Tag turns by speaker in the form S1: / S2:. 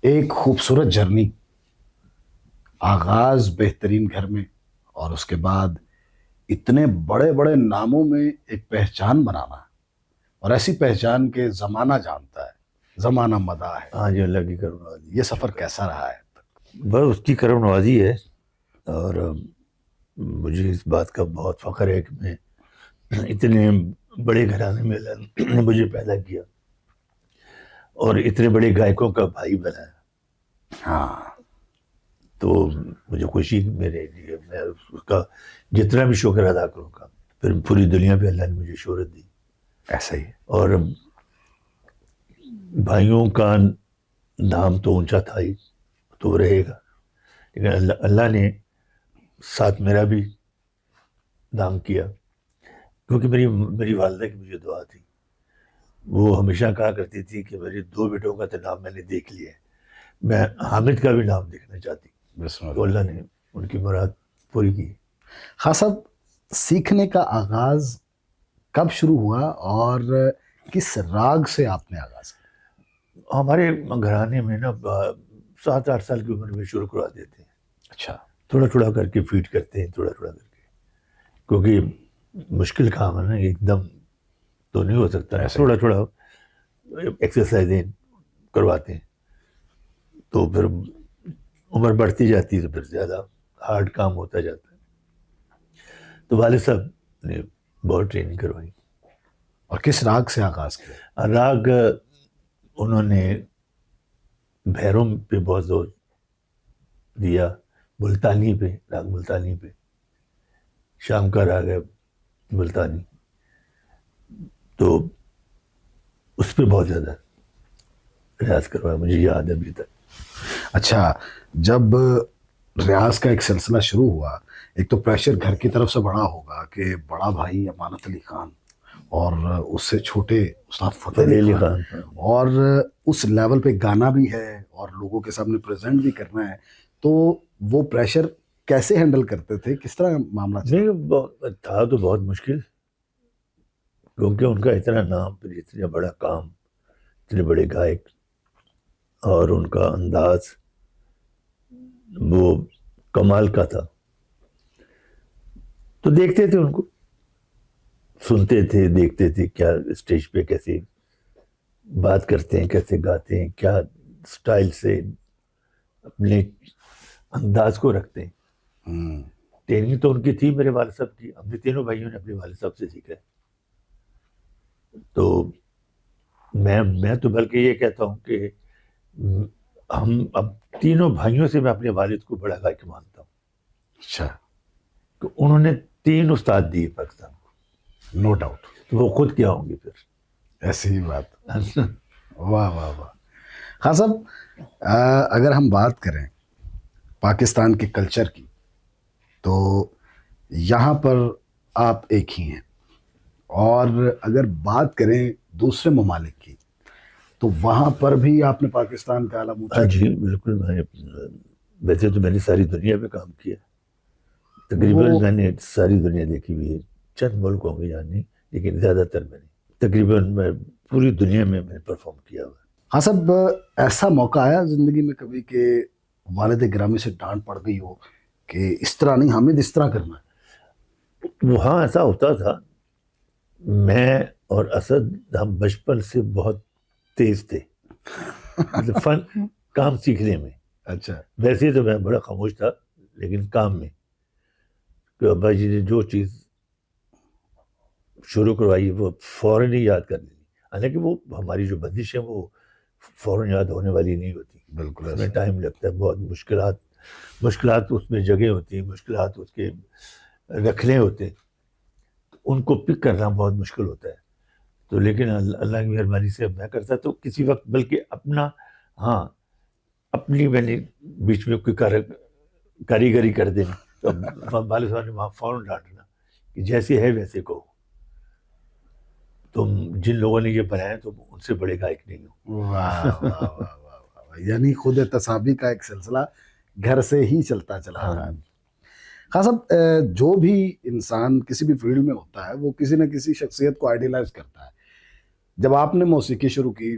S1: ایک خوبصورت جرنی، آغاز بہترین گھر میں، اور اس کے بعد اتنے بڑے بڑے ناموں میں ایک پہچان بنانا، اور ایسی پہچان کے زمانہ جانتا ہے، زمانہ مدح ہے.
S2: ہاں جی، اللہ کی کرم نوازی.
S1: یہ سفر کیسا رہا ہے؟
S2: بس اس کی کرم نوازی ہے. اور مجھے اس بات کا بہت فخر ہے کہ میں اتنے بڑے گھرانے میں اللہ نے مجھے پیدا کیا اور اتنے بڑے گائکوں کا بھائی بنایا.
S1: ہاں،
S2: تو مجھے خوشی میرے لیے، میں اس کا جتنا بھی شکر ادا کروں گا. پھر پوری دنیا پہ اللہ نے مجھے شہرت دی.
S1: ایسا ہی ہے.
S2: اور بھائیوں کا نام تو اونچا تھا ہی، تو رہے گا، لیکن اللہ نے ساتھ میرا بھی نام کیا. کیونکہ میری والدہ کی مجھے دعا تھی. وہ ہمیشہ کہا کرتی تھی کہ میرے 2 بیٹوں کا تو نام میں نے دیکھ لیا ہے، میں حامد کا بھی نام دیکھنا چاہتی.
S1: بسم
S2: تو
S1: اللہ.
S2: اللہ نے ان کی مراد پوری کی.
S1: خان صاحب، سیکھنے کا آغاز کب شروع ہوا اور کس راگ سے آپ نے آغاز کیا؟
S2: ہمارے گھرانے میں نا 7-8 سال کی عمر میں شروع کروا دیتے ہیں.
S1: اچھا.
S2: تھوڑا تھوڑا کر کے فیڈ کرتے ہیں، تھوڑا تھوڑا کر کے، کیونکہ مشکل کام ہے نا، ایک دم تو نہیں ہو سکتا ہے.
S1: ایسے ہی.
S2: تھوڑا تھوڑا ایکسرسائزیں کرواتے ہیں، تو پھر عمر بڑھتی جاتی ہے تو پھر زیادہ ہارڈ کام ہوتا جاتا ہے. تو والد صاحب نے بہت ٹریننگ کروائی.
S1: اور کس راگ سے آغاز کیا؟
S2: راگ انہوں نے بھیروم پہ بہت زور دیا، ملتانی پہ، راگ ملتانی پہ. شام کا راگ ہے ملتانی، تو اس پہ بہت زیادہ ریاض کروایا، مجھے یاد ہے ابھی تک.
S1: اچھا، جب ریاض کا ایک سلسلہ شروع ہوا، ایک تو پریشر گھر کی طرف سے بڑا ہوگا کہ بڑا بھائی امانت علی خان اور اس سے چھوٹے استاد فتح علی خان، اور اس لیول پہ گانا بھی ہے اور لوگوں کے سامنے پریزنٹ بھی کرنا ہے، تو وہ پریشر کیسے ہینڈل کرتے تھے؟ کس طرح معاملہ چلا؟
S2: نہیں، تھا تو بہت مشکل، کیونکہ ان کا اتنا نام، پھر اتنا بڑا کام، اتنے بڑے گائک، اور ان کا انداز وہ کمال کا تھا. تو دیکھتے تھے ان کو، سنتے تھے، دیکھتے تھے کیا اسٹیج پہ کیسے بات کرتے ہیں، کیسے گاتے ہیں، کیا سٹائل سے اپنے انداز کو رکھتے ہیں. ٹریننگ تو ان کی تھی، میرے والد صاحب کی. ہم نے تینوں بھائیوں نے اپنے والد صاحب سے سیکھا ہے. تو میں تو بلکہ یہ کہتا ہوں کہ ہم اب تینوں بھائیوں سے میں اپنے والد کو بڑا گائک مانتا ہوں.
S1: اچھا.
S2: تو انہوں نے 3 استاد دیے پاکستان کو.
S1: No doubt.
S2: تو وہ خود کیا ہوں گے پھر.
S1: ایسی ہی بات. واہ واہ واہ. خان صاحب، اگر ہم بات کریں پاکستان کے کلچر کی، تو یہاں پر آپ ایک ہی ہیں، اور اگر بات کریں دوسرے ممالک کی تو وہاں پر بھی آپ نے پاکستان کا علم اونچا
S2: جی بالکل. ویسے تو میں نے ساری دنیا پہ کام کیا، تقریباً میں نے ساری دنیا دیکھی ہوئی ہے. چند ملک ہوں گے جاننے، لیکن زیادہ تر میں نے تقریباً میں پوری دنیا میں پرفارم کیا ہوا.
S1: ہاں صاحب، ایسا موقع آیا زندگی میں کبھی کہ والد گرامی سے ڈانٹ پڑ گئی ہو کہ اس طرح نہیں حامد، اس طرح کرنا ہے؟
S2: وہاں ایسا ہوتا تھا، میں اور اسد ہم بچپن سے بہت تیز تھے، مطلب فن کام سیکھنے میں.
S1: اچھا.
S2: ویسے تو میں بڑا خاموش تھا، لیکن کام میں کہ ابا جی نے جو چیز شروع کروائی وہ فوراً ہی یاد کر لی. حالانکہ وہ ہماری جو بندش ہے وہ فوراً یاد ہونے والی نہیں ہوتی،
S1: بالکل.
S2: اس میں ٹائم لگتا ہے، بہت مشکلات اس میں جگہ ہوتی ہیں، مشکلات اس کے رکھنے ہوتے ہیں، ان کو پک کرنا بہت مشکل ہوتا ہے. تو لیکن اللہ کی مہربانی سے میں کرتا تو کسی وقت، بلکہ اپنی میں نے بیچ میں کوئی کاریگری کر دینی، تو والد صاحب نے وہاں فوراً ڈانٹنا کہ جیسے ہے ویسے کہو، تم جن لوگوں نے یہ بنایا تو ان سے بڑے گائک نہیں ہو.
S1: واہ واہ واہ واہ. یعنی خود تصابی کا ایک سلسلہ گھر سے ہی چلتا چلا رہا ہے. خان صاحب، جو بھی انسان کسی بھی فیلڈ میں ہوتا ہے وہ کسی نہ کسی شخصیت کو آئیڈیلائز کرتا ہے. جب آپ نے موسیقی شروع کی